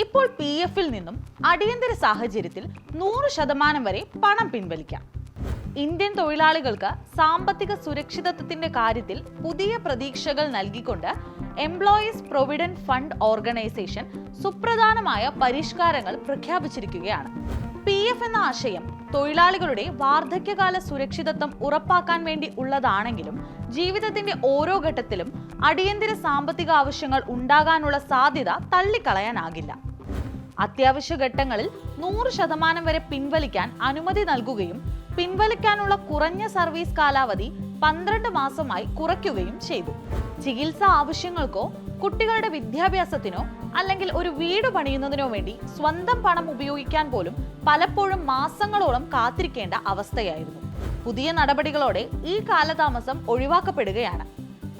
ഇപ്പോൾ PF-ൽ നിന്നും അടിയന്തര സാഹചര്യത്തിൽ 100% വരെ പണം പിൻവലിക്കാം. ഇന്ത്യൻ തൊഴിലാളികൾക്ക് സാമ്പത്തിക സുരക്ഷിതത്വത്തിന്റെ കാര്യത്തിൽ പുതിയ പ്രതീക്ഷകൾ നൽകിക്കൊണ്ട് എംപ്ലോയീസ് പ്രൊവിഡന്റ് ഫണ്ട് ഓർഗനൈസേഷൻ സുപ്രധാനമായ പരിഷ്കാരങ്ങൾ പ്രഖ്യാപിച്ചിരിക്കുകയാണ്. PF എന്ന ആശയം തൊഴിലാളികളുടെ വാർദ്ധക്യകാല സുരക്ഷിതത്വം ഉറപ്പാക്കാൻ വേണ്ടി ഉള്ളതാണെങ്കിലും ജീവിതത്തിന്റെ ഓരോ ഘട്ടത്തിലും അടിയന്തര സാമ്പത്തിക ആവശ്യങ്ങൾ ഉണ്ടാകാനുള്ള സാധ്യത തള്ളിക്കളയാനാകില്ല. അത്യാവശ്യ ഘട്ടങ്ങളിൽ 100% വരെ പിൻവലിക്കാൻ അനുമതി നൽകുകയും പിൻവലിക്കാനുള്ള കുറഞ്ഞ സർവീസ് കാലാവധി 12 മാസമായി കുറയ്ക്കുകയും ചെയ്തു. ചികിത്സാ ആവശ്യങ്ങൾക്കോ കുട്ടികളുടെ വിദ്യാഭ്യാസത്തിനോ അല്ലെങ്കിൽ ഒരു വീട് പണിയുന്നതിനോ വേണ്ടി സ്വന്തം പണം ഉപയോഗിക്കാൻ പോലും പലപ്പോഴും മാസങ്ങളോളം കാത്തിരിക്കേണ്ട അവസ്ഥയായിരുന്നു. പുതിയ നടപടികളോടെ ഈ കാലതാമസം ഒഴിവാക്കപ്പെടുകയാണ്.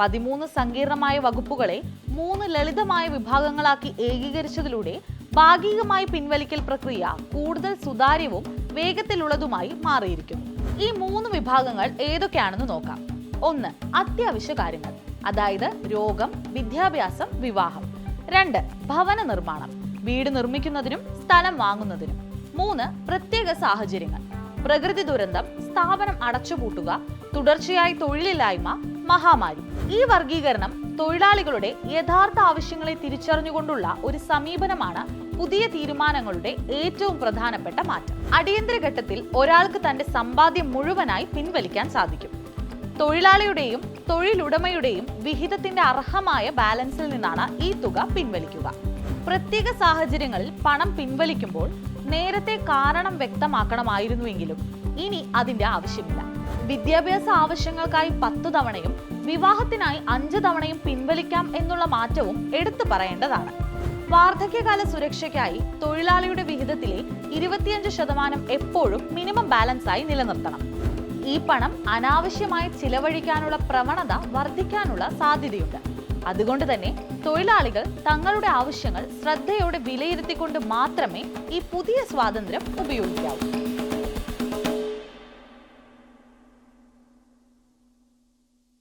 13 സങ്കീർണമായ വകുപ്പുകളെ 3 ലളിതമായ വിഭാഗങ്ങളാക്കി ഏകീകരിച്ചതിലൂടെ ഭാഗികമായി പിൻവലിക്കൽ പ്രക്രിയ കൂടുതൽ സുതാര്യവും വേഗത്തിലുള്ളതുമായി മാറിയിരിക്കുന്നു. ഈ 3 വിഭാഗങ്ങൾ ഏതൊക്കെയാണെന്ന് നോക്കാം. 1. അത്യാവശ്യ കാര്യങ്ങൾ, അതായത് രോഗം, വിദ്യാഭ്യാസം, വിവാഹം. 2. ഭവന നിർമ്മാണം, വീട് നിർമ്മിക്കുന്നതിനും സ്ഥലം വാങ്ങുന്നതിനും. 3. പ്രത്യേക സാഹചര്യങ്ങൾ, പ്രകൃതി ദുരന്തം, സ്ഥാപനം അടച്ചുപൂട്ടുക, തുടർച്ചയായി തൊഴിലില്ലായ്മ, മഹാമാരി. ഈ വർഗീകരണം തൊഴിലാളികളുടെ യഥാർത്ഥ ആവശ്യങ്ങളെ തിരിച്ചറിഞ്ഞുകൊണ്ടുള്ള ഒരു സമീപനമാണ് പുതിയ തീരുമാനങ്ങളുടെ ഏറ്റവും പ്രധാനപ്പെട്ട മാറ്റം. അടിയന്തര ഘട്ടത്തിൽ ഒരാൾക്ക് തന്റെ സമ്പാദ്യം മുഴുവനായി പിൻവലിക്കാൻ സാധിക്കും. തൊഴിലാളിയുടെയും തൊഴിലുടമയുടെയും വിഹിതത്തിന്റെ അർഹമായ ബാലൻസിൽ നിന്നാണ് ഈ തുക പിൻവലിക്കുക. പ്രത്യേക സാഹചര്യങ്ങളിൽ പണം പിൻവലിക്കുമ്പോൾ നേരത്തെ കാരണം വ്യക്തമാക്കണമായിരുന്നുവെങ്കിലും ഇനി അതിന്റെ ആവശ്യമില്ല. വിദ്യാഭ്യാസ ആവശ്യങ്ങൾക്കായി 10 തവണയും വിവാഹത്തിനായി 5 തവണയും പിൻവലിക്കാം എന്നുള്ള മാറ്റവും എടുത്തു പറയേണ്ടതാണ്. വാർദ്ധക്യകാല സുരക്ഷയ്ക്കായി തൊഴിലാളിയുടെ വിഹിതത്തിലെ 25% എപ്പോഴും മിനിമം ബാലൻസായി നിലനിർത്തണം. ഈ പണം അനാവശ്യമായി ചിലവഴിക്കാനുള്ള പ്രവണത വർദ്ധിക്കാനുള്ള സാധ്യതയുണ്ട്. അതുകൊണ്ട് തന്നെ തൊഴിലാളികൾ തങ്ങളുടെ ആവശ്യങ്ങൾ ശ്രദ്ധയോടെ വിലയിരുത്തിക്കൊണ്ട് മാത്രമേ ഈ പുതിയ സ്വാതന്ത്ര്യം ഉപയോഗിക്കാവൂ.